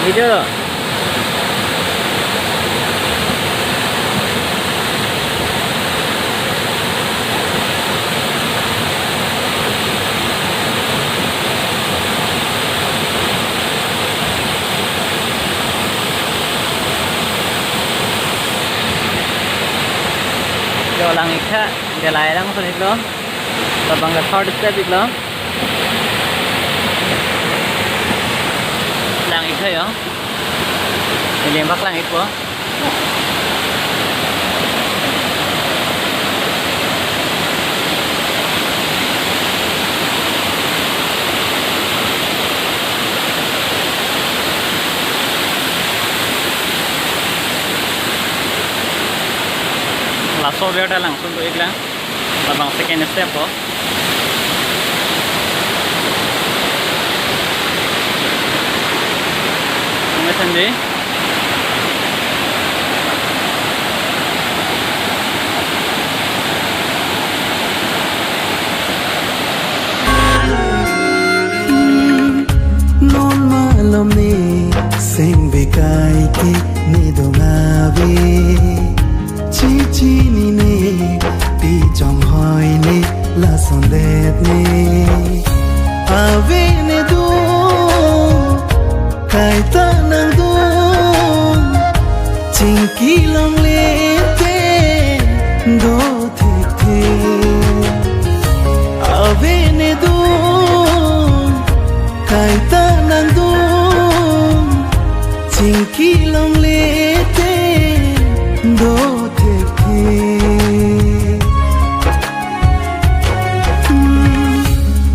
Video. Lang ikha delay lang sa nito tabang the third step iklo lang ikha yo nilembak lang ito langsung dia langsung tuh iklan abang second step po ini sendiri non malam ni sing bekai ki ni dongabe chi ni ne ti chong hoi ne la son det ne ave ne do kai ta nang do ching ki long le te do thek the ave ne do kai ta nang do ching ki long le te do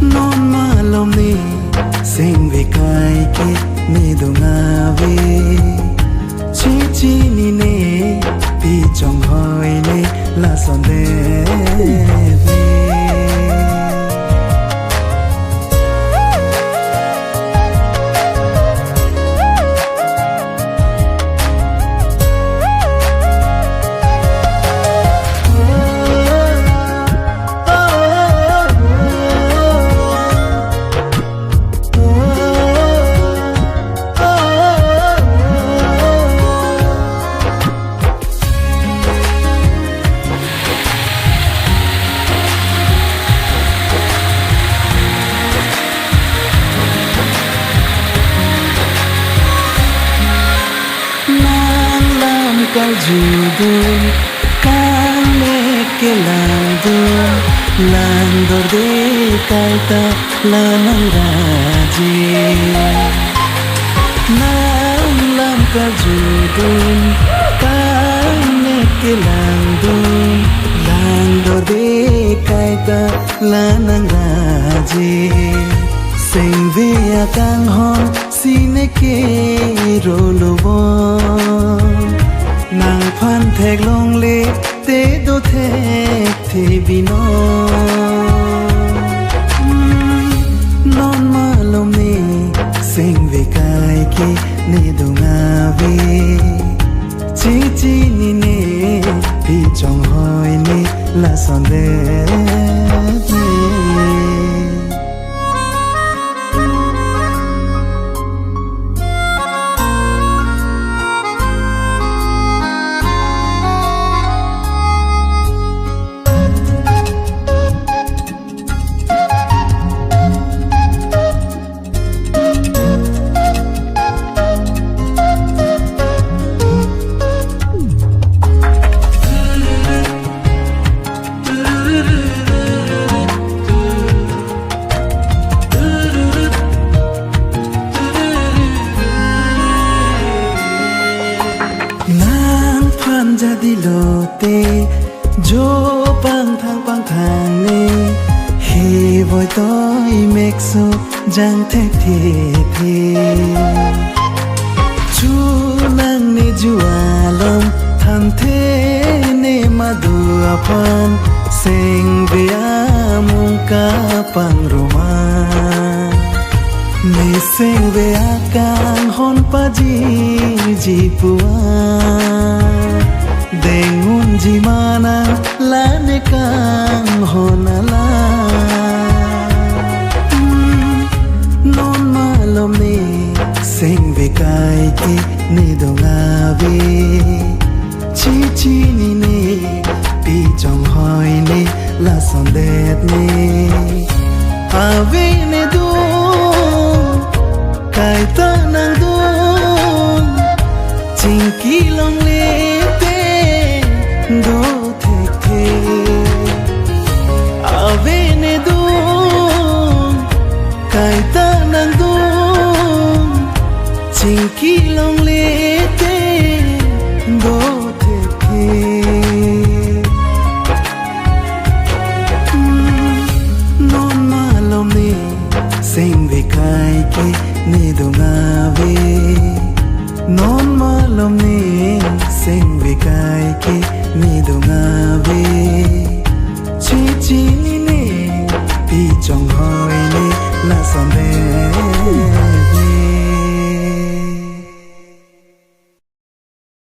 non malam ni sing ve kai ki ni do ngave chi ni ne ti chong hoi ne la son de kal judun kan leke landor de kaita lanang raji nam lam kal judun kan leke landor de kaita lanang raji sing ve akang hon sine ke rolobon nang phan thek long le te do thek the bino non malom ni sing ve kai ki ni do ngave chi ni ne ti chong hoi ni la son de jadi lote jo pang thang ne he boy toy mexo jang thek the chu nang ne jualom tham the ne madu aphan sing bia mung ka pang roma ne sing bia kang hon pa ji puwa dengun jimana lane kang honala non malom ni sing về cái kia nè đồ ngà về chi chi ni nè pi trong hỏi nè là son đẹp nè à về nè du cái ta nàng du chính kỳ lòng lệ tê đô thề thề à về nè du cái ta nàng du chính kỳ lòng lệ tê đô thề thề non mà lòng nè xem về cái kia nè đồ ngà về non mà lòng nè xem về cái kia nè đồ ngà về chi chi nè pi trong hỏi nè là son đẹp